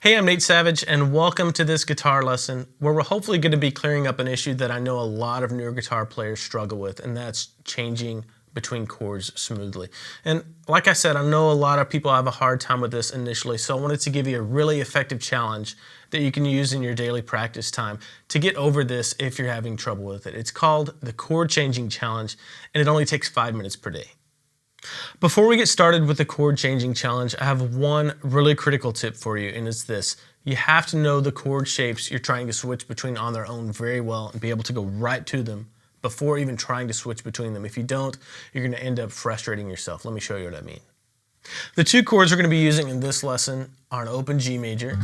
Hey, I'm Nate Savage, and welcome to this guitar lesson where we're hopefully going to be clearing up an issue that I know a lot of newer guitar players struggle with, and that's changing between chords smoothly. And like I said, I know a lot of people have a hard time with this initially, so I wanted to give you a really effective challenge that you can use in your daily practice time to get over this if you're having trouble with it. It's called the Chord Changing Challenge, and it only takes 5 minutes per day. Before we get started with the chord changing challenge, I have one really critical tip for you, and it's this. You have to know the chord shapes you're trying to switch between on their own very well and be able to go right to them before even trying to switch between them. If you don't, you're going to end up frustrating yourself. Let me show you what I mean. The two chords we're going to be using in this lesson are an open G major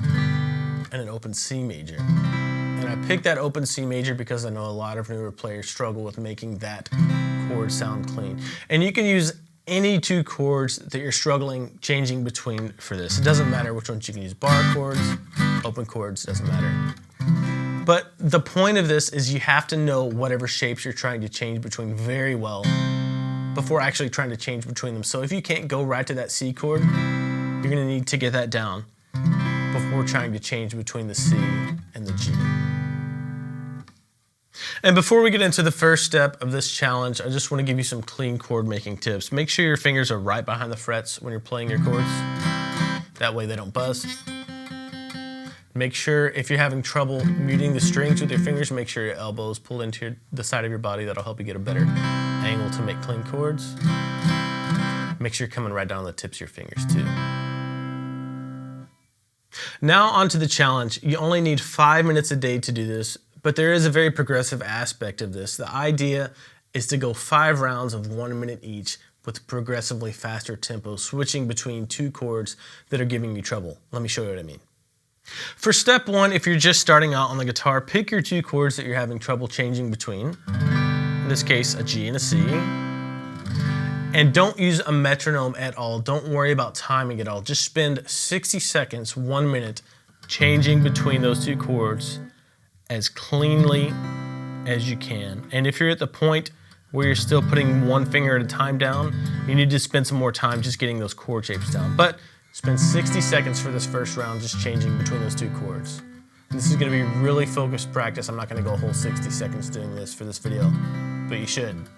and an open C major. And I picked that open C major because I know a lot of newer players struggle with making that chord sound clean. And you can use any two chords that you're struggling changing between for this. It doesn't matter which ones you can use, bar chords, open chords, doesn't matter. But the point of this is you have to know whatever shapes you're trying to change between very well before actually trying to change between them. So if you can't go right to that C chord, you're gonna need to get that down before trying to change between the C and the G. And before we get into the first step of this challenge, I just want to give you some clean chord making tips. Make sure your fingers are right behind the frets when you're playing your chords. That way they don't buzz. Make sure if you're having trouble muting the strings with your fingers, make sure your elbow is pulled into the side of your body. That'll help you get a better angle to make clean chords. Make sure you're coming right down the tips of your fingers too. Now onto the challenge. You only need 5 minutes a day to do this. But there is a very progressive aspect of this. The idea is to go 5 rounds of 1 minute each with progressively faster tempo, switching between two chords that are giving you trouble. Let me show you what I mean. For step 1, if you're just starting out on the guitar, pick your two chords that you're having trouble changing between. In this case, a G and a C. And don't use a metronome at all. Don't worry about timing at all. Just spend 60 seconds, 1 minute, changing between those two chords as cleanly as you can. And if you're at the point where you're still putting one finger at a time down, you need to spend some more time just getting those chord shapes down. But spend 60 seconds for this first round just changing between those two chords. This is going to be really focused practice. I'm not going to go a whole 60 seconds doing this for this video, but you should.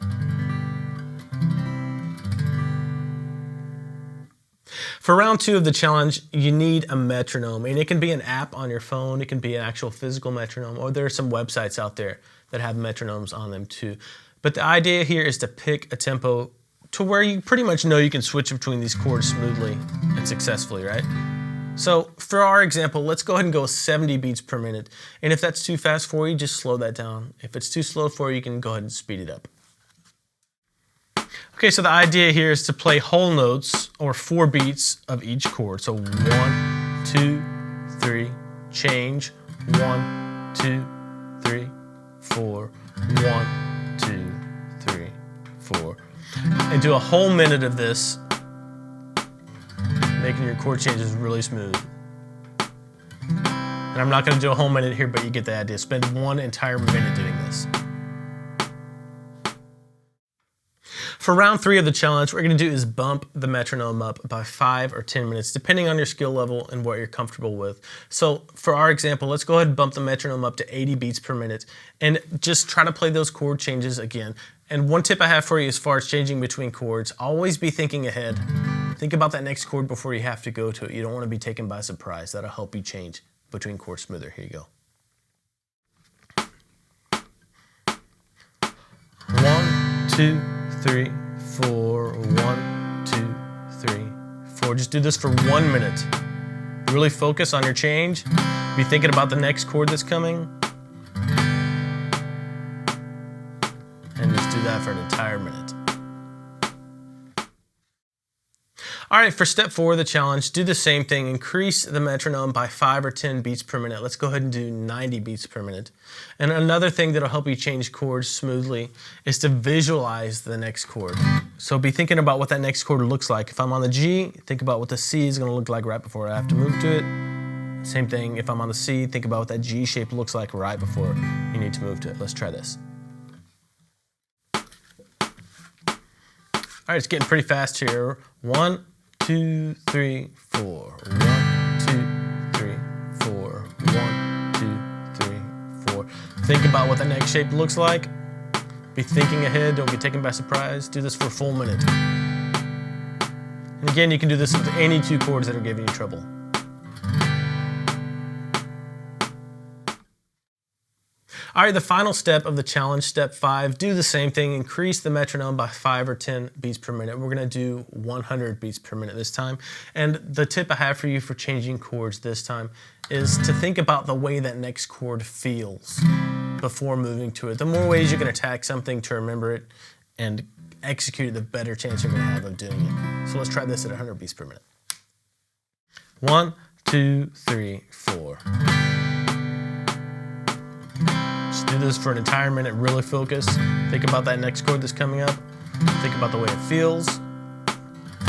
For round 2 of the challenge, you need a metronome, and it can be an app on your phone, it can be an actual physical metronome, or there are some websites out there that have metronomes on them too. But the idea here is to pick a tempo to where you pretty much know you can switch between these chords smoothly and successfully, right? So for our example, let's go ahead and go 70 beats per minute. And if that's too fast for you, just slow that down. If it's too slow for you, you can go ahead and speed it up. Okay, so the idea here is to play whole notes or 4 beats of each chord. So 1, 2, 3, change, 1, 2, 3, 4, 1, 2, 3, 4. And do a whole minute of this, making your chord changes really smooth. And I'm not going to do a whole minute here, but you get the idea. Spend 1 entire minute doing this. For round 3 of the challenge, what we're going to do is bump the metronome up by 5 or 10 minutes, depending on your skill level and what you're comfortable with. So for our example, let's go ahead and bump the metronome up to 80 beats per minute and just try to play those chord changes again. And one tip I have for you as far as changing between chords, always be thinking ahead. Think about that next chord before you have to go to it. You don't want to be taken by surprise. That'll help you change between chords smoother. Here you go. 1, 2, 3, 4, 1, 2, 3, 4. Just do this for 1 minute. Really focus on your change. Be thinking about the next chord that's coming. And just do that for an entire minute. All right, for step 4 of the challenge, do the same thing. Increase the metronome by 5 or 10 beats per minute. Let's go ahead and do 90 beats per minute. And another thing that'll help you change chords smoothly is to visualize the next chord. So be thinking about what that next chord looks like. If I'm on the G, think about what the C is going to look like right before I have to move to it. Same thing, if I'm on the C, think about what that G shape looks like right before you need to move to it. Let's try this. All right, it's getting pretty fast here. 1, 2, 3, 4. 1, 2, 3, Think about what the next shape looks like. Be thinking ahead, don't get taken by surprise. Do this for a full minute. And again, you can do this with any two chords that are giving you trouble. All right, the final step of the challenge, step 5, do the same thing. Increase the metronome by 5 or 10 beats per minute. We're gonna do 100 beats per minute this time. And the tip I have for you for changing chords this time is to think about the way that next chord feels before moving to it. The more ways you can attack something to remember it and execute it, the better chance you're gonna have of doing it. So let's try this at 100 beats per minute. 1, 2, 3, 4. Just do this for an entire minute, really focus. Think about that next chord that's coming up. Think about the way it feels.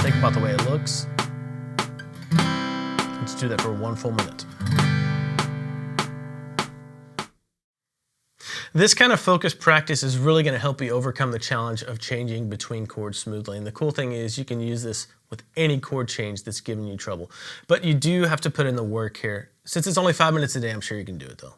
Think about the way it looks. Let's do that for 1 full minute. This kind of focused practice is really going to help you overcome the challenge of changing between chords smoothly. And the cool thing is you can use this with any chord change that's giving you trouble. But you do have to put in the work here. Since it's only 5 minutes a day, I'm sure you can do it though.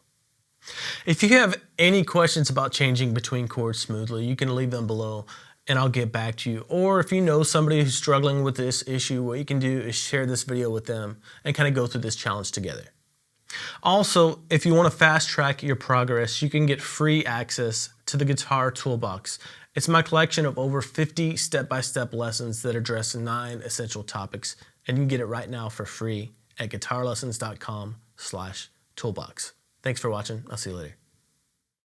If you have any questions about changing between chords smoothly, you can leave them below and I'll get back to you. Or if you know somebody who's struggling with this issue, what you can do is share this video with them and kind of go through this challenge together. Also, if you want to fast track your progress, you can get free access to the Guitar Toolbox. It's my collection of over 50 step-by-step lessons that address 9 essential topics, and you can get it right now for free at guitarlessons.com/toolbox. Thanks for watching. I'll see you later.